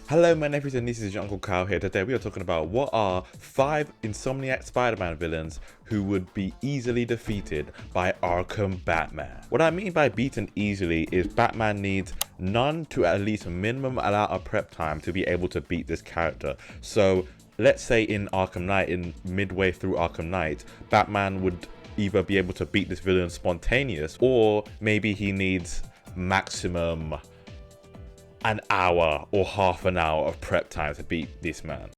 Hello my nephews and nieces, your Uncle Kyle here. Today we are talking about what are 5 Insomniac Spider-Man villains who would be easily defeated by Arkham Batman. What I mean by beaten easily is Batman needs none to at least a minimum amount of prep time to be able to beat this character. So let's say in Arkham Knight, in midway through Arkham Knight, Batman would either be able to beat this villain spontaneous, or maybe he needs maximum an hour or half an hour of prep time to beat this man.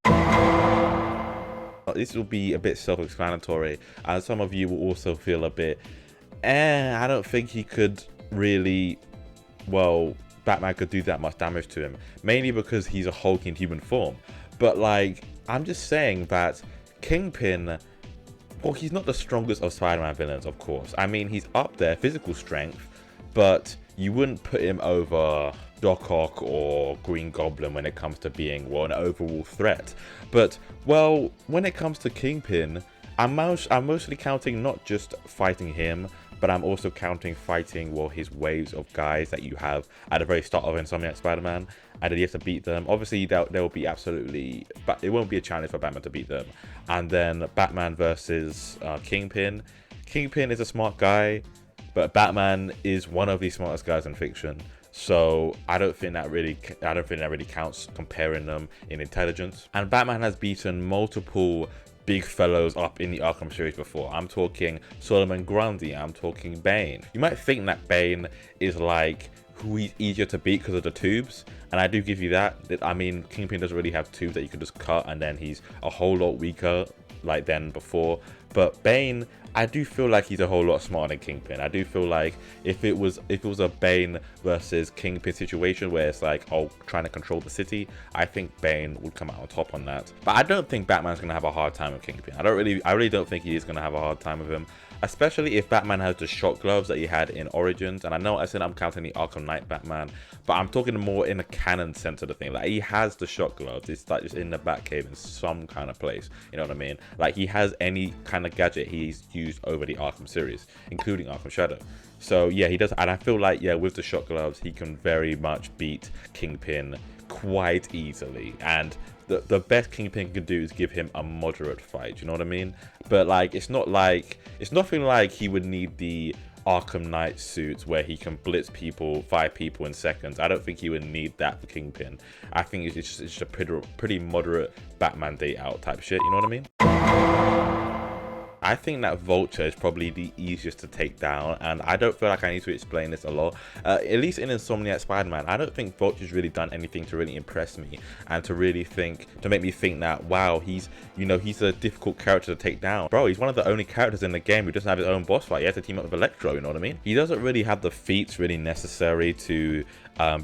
This will be a bit self-explanatory, and some of you will also feel a bit, I don't think he could really, well, Batman could do that much damage to him, mainly because he's a Hulk in human form. But like, I'm just saying that Kingpin, well, he's not the strongest of Spider-Man villains, of course. I mean, he's up there, physical strength, but you wouldn't put him over Doc Ock or Green Goblin when it comes to being, well, an overall threat. But, well, when it comes to Kingpin, I'm mostly counting not just fighting him, but I'm also counting fighting, well, his waves of guys that you have at the very start of Insomniac Spider-Man, and then you have to beat them. Obviously, there will be absolutely, but it won't be a challenge for Batman to beat them. And then Batman versus Kingpin. Kingpin is a smart guy, but Batman is one of the smartest guys in fiction. So I don't think that really counts comparing them in intelligence. And Batman has beaten multiple big fellows up in the Arkham series before. I'm talking Solomon Grundy, I'm talking Bane. You might think that Bane is like who he's easier to beat because of the tubes, and I do give you that. I mean, Kingpin doesn't really have tubes that you can just cut, and then he's a whole lot weaker like than before. But Bane, I do feel like he's a whole lot smarter than Kingpin. I do feel like if it was a Bane versus Kingpin situation where it's like, oh, trying to control the city, I think Bane would come out on top on that. But I don't think Batman's gonna have a hard time with Kingpin. I really don't think he is gonna have a hard time with him, especially if Batman has the shock gloves that he had in Origins. And I know I said I'm counting the Arkham Knight Batman, but I'm talking more in a canon sense of the thing. Like, he has the shock gloves. It's like just in the Batcave in some kind of place. You know what I mean? Like, he has any kind of gadget he's used over the Arkham series, including Arkham Shadow. So yeah, he does. And I feel like, yeah, with the shock gloves, he can very much beat Kingpin quite easily. And the best Kingpin can do is give him a moderate fight, you know what I mean? But like, it's nothing like he would need the Arkham Knight suits where he can blitz people, 5 people in seconds. I don't think he would need that for Kingpin. I think it's just a pretty moderate Batman day out type shit, you know what I mean? I think that Vulture is probably the easiest to take down, and I don't feel like I need to explain this a lot. At least in Insomniac Spider-Man, I don't think Vulture's really done anything to really impress me and to make me think that, wow, he's a difficult character to take down. Bro, he's one of the only characters in the game who doesn't have his own boss fight. He has to team up with Electro, you know what I mean? He doesn't really have the feats really necessary to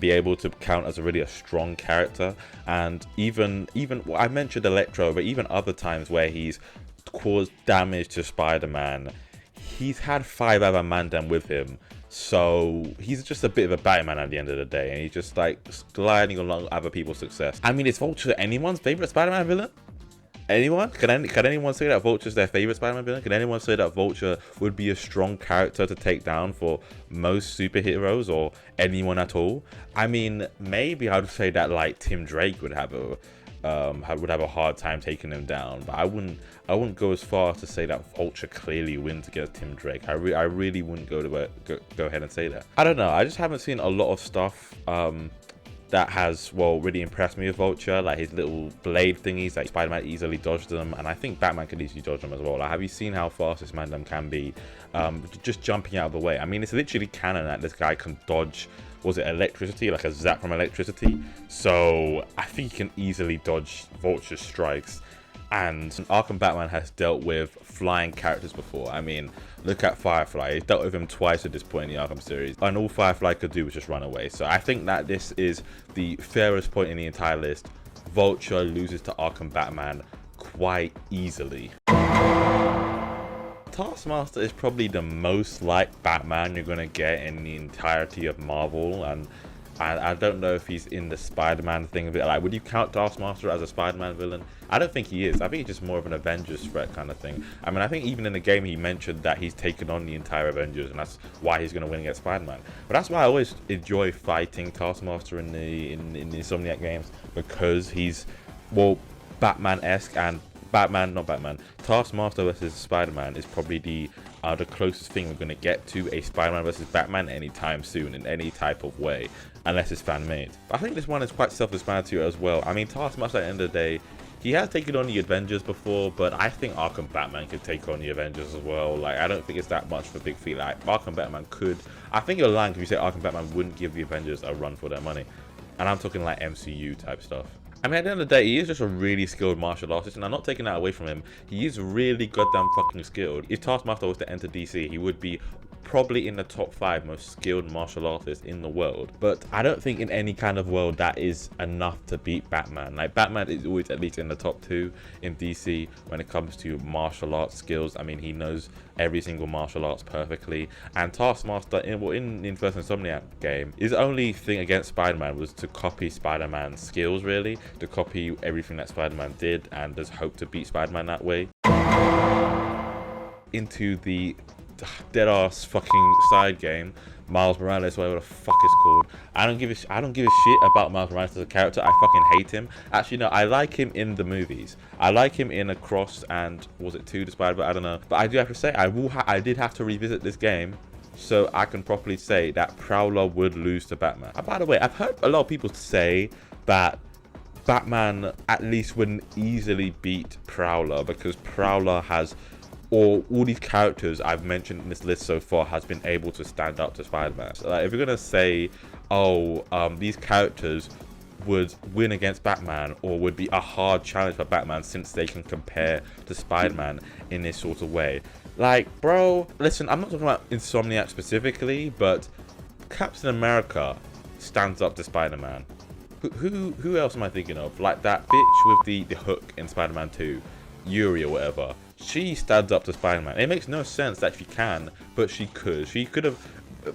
be able to count as a strong character. And even well, I mentioned Electro, but even other times where he's caused damage to Spider-Man, he's had 5 other Mandem with him, so he's just a bit of a Batman at the end of the day, and he's just like gliding along other people's success. I mean, is Vulture anyone's favorite Spider-Man villain? Anyone? Can anyone say that Vulture's their favorite Spider-Man villain? Can anyone say that Vulture would be a strong character to take down for most superheroes or anyone at all? I mean, maybe I would say that like Tim Drake would have a hard time taking him down, but I wouldn't go as far as to say that Vulture clearly wins against Tim Drake. I really wouldn't go ahead and say that. I don't know. I just haven't seen a lot of stuff that has, well, really impressed me with Vulture, like his little blade thingies. Like, Spider-Man easily dodged them, and I think Batman can easily dodge them as well. Like, have you seen how fast this man can be, just jumping out of the way? I mean, it's literally canon that this guy can dodge, was it electricity, like a zap from electricity? So I think he can easily dodge Vulture's strikes. And Arkham Batman has dealt with flying characters before. I mean, look at Firefly. He's dealt with him twice at this point in the Arkham series, and all Firefly could do was just run away. So I think that this is the fairest point in the entire list. Vulture loses to Arkham Batman quite easily. Taskmaster is probably the most like Batman you're gonna get in the entirety of Marvel, and I don't know if he's in the Spider-Man thing of it. Like, would you count Taskmaster as a Spider-Man villain? I don't think he is. I think he's just more of an Avengers threat kind of thing. I mean, I think even in the game he mentioned that he's taken on the entire Avengers, and that's why he's going to win against Spider-Man. But that's why I always enjoy fighting Taskmaster in the Insomniac games, because he's, well, Batman-esque, and Taskmaster versus Spider-Man is probably the closest thing we're going to get to a Spider-Man versus Batman anytime soon in any type of way, unless it's fan-made. I think this one is quite self-explanatory as well. I mean, Taskmaster at the end of the day, he has taken on the Avengers before, but I think Arkham Batman could take on the Avengers as well. Like, I don't think it's that much of a big feat. Like, Arkham Batman could. I think you're lying if you say Arkham Batman wouldn't give the Avengers a run for their money. And I'm talking like MCU type stuff. I mean, at the end of the day, he is just a really skilled martial artist, and I'm not taking that away from him. He is really goddamn fucking skilled. If Taskmaster was to enter DC, he would be probably in the top 5 most skilled martial artists in the world. But I don't think in any kind of world that is enough to beat Batman. Like, Batman is always at least in the top 2 in DC when it comes to martial arts skills. I mean, he knows every single martial arts perfectly. And Taskmaster, in first Insomniac game, his only thing against Spider-Man was to copy Spider-Man's skills, really. To copy everything that Spider-Man did, and just hope to beat Spider-Man that way. Into the dead-ass fucking side game, Miles Morales, whatever the fuck it's called. I don't give a shit about Miles Morales as a character. I fucking hate him. Actually, no, I like him in the movies. I like him in Across and, was it 2 the Spider-Man? I don't know. But I do have to say, I did have to revisit this game so I can properly say that Prowler would lose to Batman. And by the way, I've heard a lot of people say that Batman at least wouldn't easily beat Prowler, because Prowler has, or all these characters I've mentioned in this list so far has been able to stand up to Spider-Man. So, like, if you're gonna say, oh, these characters would win against Batman, or would be a hard challenge for Batman since they can compare to Spider-Man in this sort of way, like, bro, listen, I'm not talking about Insomniac specifically, but Captain America stands up to Spider-Man. Who else am I thinking of? Like that bitch with the hook in Spider-Man 2, Yuri or whatever. She stands up to Spider-Man. It makes no sense that she can, but she could. She could have,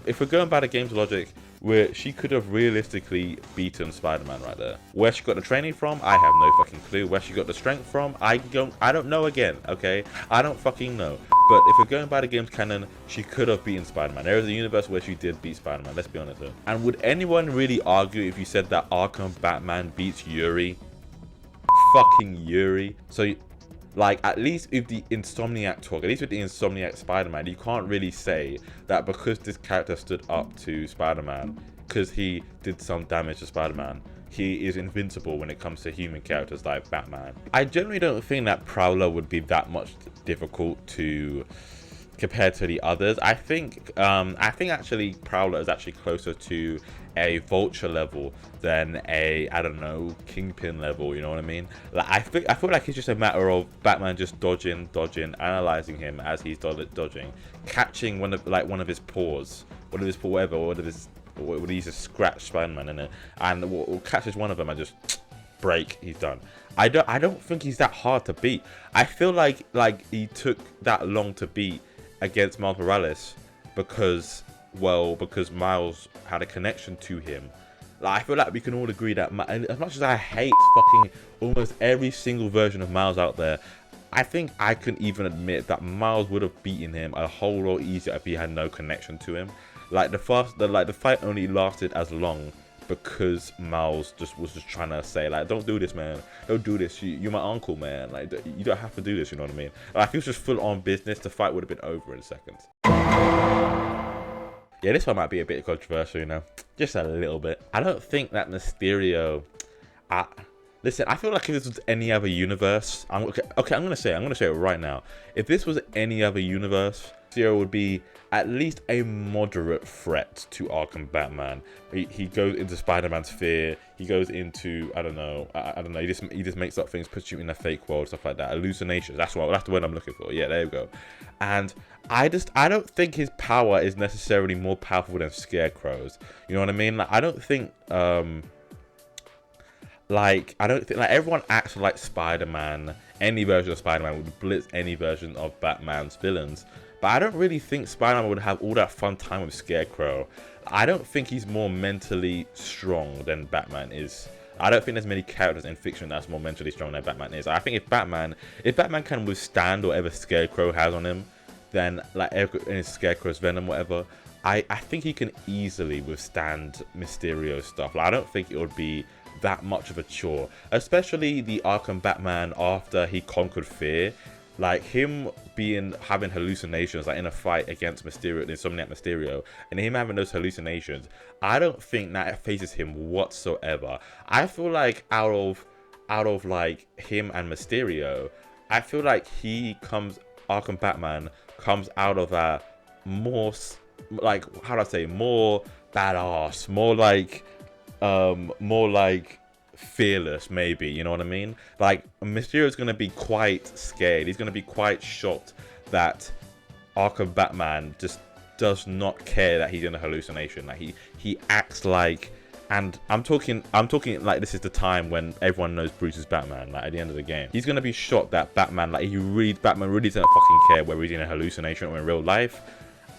if we're going by the game's logic, where she could have realistically beaten Spider-Man right there. Where she got the training from, I have no fucking clue. Where she got the strength from, I don't know again, okay? I don't fucking know. But if we're going by the game's canon, she could have beaten Spider-Man. There is a universe where she did beat Spider-Man, let's be honest though. And would anyone really argue if you said that Arkham Batman beats Yuri? Fucking Yuri. So, like, at least with the Insomniac talk, at least with the Insomniac Spider-Man, you can't really say that because this character stood up to Spider-Man, because he did some damage to Spider-Man, he is invincible when it comes to human characters like Batman. I generally don't think that Prowler would be that much difficult to compared to the others. I think actually Prowler is actually closer to a Vulture level than a, I don't know, Kingpin level, you know what I mean? Like, I feel like it's just a matter of Batman just dodging, analyzing him as he's dodging, catching one of his paws, when he uses scratch Spider-Man in it, and catches one of them and just break, he's done. I don't think he's that hard to beat. I feel like he took that long to beat against Miles Morales because Miles had a connection to him. Like, I feel like we can all agree that, as much as I hate fucking almost every single version of Miles out there, I think I can even admit that Miles would have beaten him a whole lot easier if he had no connection to him. Like, the fight only lasted as long because Miles was just trying to say, like, don't do this, man. Don't do this. You're my uncle, man. Like, you don't have to do this, you know what I mean? Like, if it was just full on business, the fight would have been over in seconds. Yeah, this one might be a bit controversial, you know, just a little bit. I don't think that Mysterio. Listen, I feel like if this was any other universe, I'm gonna say it right now. If this was any other universe, Mysterio would be at least a moderate threat to Arkham Batman. He goes into Spider-Man's fear. He goes into, I don't know. He just makes up things, puts you in a fake world, stuff like that. Hallucinations. That's the word I'm looking for. Yeah, there we go. And I don't think his power is necessarily more powerful than Scarecrow's. You know what I mean? Like, I don't think everyone acts like Spider-Man. Any version of Spider-Man would blitz any version of Batman's villains. but I don't really think Spider-Man would have all that fun time with Scarecrow. I don't think he's more mentally strong than Batman is. I don't think there's many characters in fiction that's more mentally strong than Batman is. I think if Batman can withstand whatever Scarecrow has on him, then like in Scarecrow's venom, whatever, I think he can easily withstand Mysterio stuff. Like, I don't think it would be that much of a chore, especially the Arkham Batman after he conquered fear. Like him having hallucinations, like in a fight against Mysterio, the Insomniac Mysterio, and him having those hallucinations, I don't think that phases him whatsoever. I feel like out of like him and Mysterio, I feel like Arkham Batman comes out of a more, like, how do I say, more badass, more like fearless, maybe, you know what I mean? Like, Mysterio's gonna be quite scared. He's gonna be quite shocked that Arkham Batman just does not care that he's in a hallucination. Like he acts like, and I'm talking like this is the time when everyone knows Bruce is Batman, like at the end of the game. He's gonna be shocked that Batman really doesn't fucking care whether he's in a hallucination or in real life.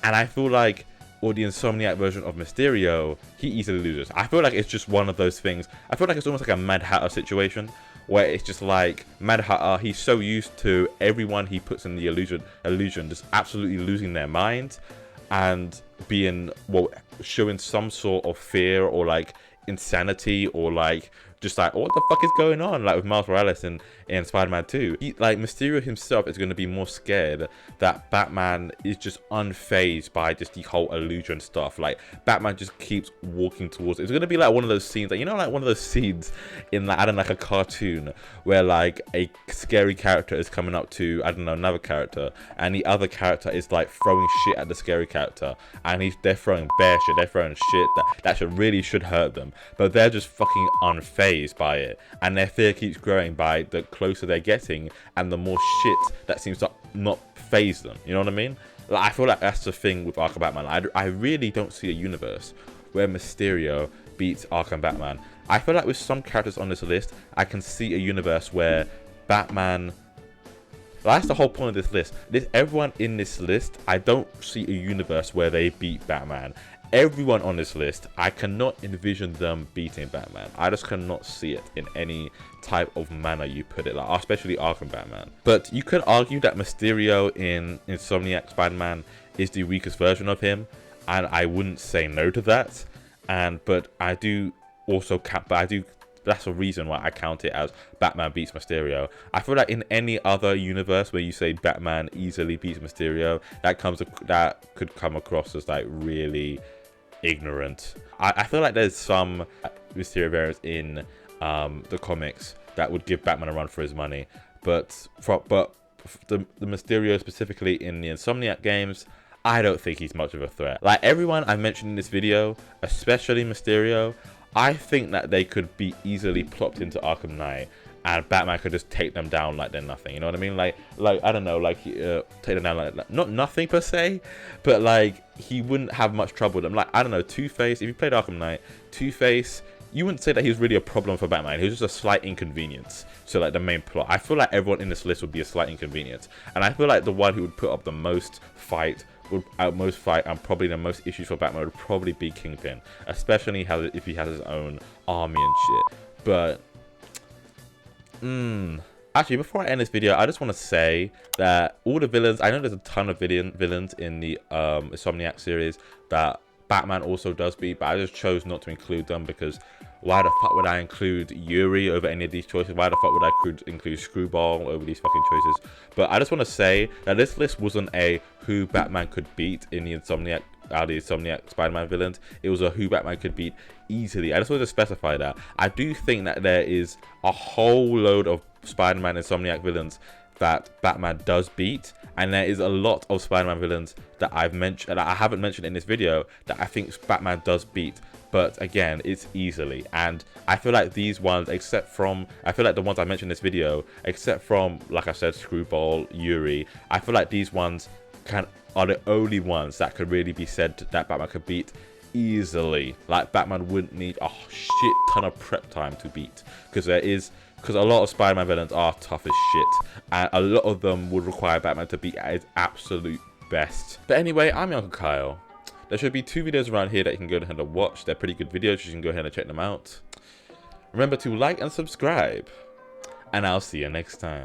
And I feel like, or the Insomniac version of Mysterio, he easily loses. I feel like it's just one of those things. I feel like it's almost like a Mad Hatter situation, where it's just like Mad Hatter, he's so used to everyone he puts in the illusion just absolutely losing their mind and being, well, showing some sort of fear or like insanity, or like just like, what the fuck is going on, like with Miles Morales in Spider-Man 2. Like Mysterio himself is going to be more scared that Batman is just unfazed by just the whole illusion stuff. Like Batman just keeps walking towards it. It's going to be like one of those scenes, like, you know, like one of those scenes in like, I don't know, like a cartoon where like a scary character is coming up to, I don't know, another character, and the other character is like throwing shit at the scary character, and they're throwing bear shit, they're throwing shit that should hurt them, but they're just fucking unfazed by it, and their fear keeps growing by the closer they're getting and the more shit that seems to not phase them, you know what I mean? Like, I feel like that's the thing with Arkham Batman. I really don't see a universe where Mysterio beats Arkham Batman. I feel like with some characters on this list, I can see a universe where Batman, that's the whole point of this list. Everyone in this list, I don't see a universe where they beat Batman. Everyone on this list, I cannot envision them beating Batman. I just cannot see it in any type of manner you put it, like especially Arkham Batman. But you could argue that Mysterio in Insomniac Spider-Man is the weakest version of him, and I wouldn't say no to that. But I do also that's a reason why I count it as Batman beats Mysterio. I feel like in any other universe where you say Batman easily beats Mysterio, that could come across as like really ignorant. I feel like there's some Mysterio variants in the comics that would give Batman a run for his money, but the Mysterio specifically in the Insomniac games, I don't think he's much of a threat. Like everyone I mentioned in this video, especially Mysterio, I think that they could be easily plopped into Arkham Knight, and Batman could just take them down like they're nothing. You know what I mean? Like I don't know, like take them down like not nothing per se, but like he wouldn't have much trouble with them. Like, I don't know, Two-Face. If you played Arkham Knight, Two-Face, you wouldn't say that he was really a problem for Batman. He was just a slight inconvenience. So like the main plot, I feel like everyone in this list would be a slight inconvenience, and I feel like the one who would put up the most fight and probably the most issues for Batman would probably be Kingpin, especially if he has his own army and shit. But actually, before I end this video, I just want to say that all the villains, I know there's a ton of villains in the Insomniac series that Batman also does beat, but I just chose not to include them because why the fuck would I include Yuri over any of these choices? Why the fuck would I include Screwball over these fucking choices? But I just want to say that this list wasn't a who Batman could beat in the Insomniac Spider-Man villains. It was a who Batman could beat easily. I just want to specify that. I do think that there is a whole load of Spider-Man Insomniac villains that Batman does beat, and there is a lot of Spider-Man villains that I haven't mentioned in this video that I think Batman does beat. But again, it's easily, and I feel like these ones, I feel like the ones I mentioned in this video, except from, like I said, Screwball, Yuri, I feel like these ones are the only ones that could really be said that Batman could beat easily. Like, Batman wouldn't need a shit ton of prep time to beat, because a lot of Spider-Man villains are tough as shit, and a lot of them would require Batman to be at his absolute best. But anyway, I'm your Uncle Kyle. There should be 2 videos around here that you can go ahead and watch. They're pretty good videos. You can go ahead and check them out. Remember to like and subscribe. And I'll see you next time.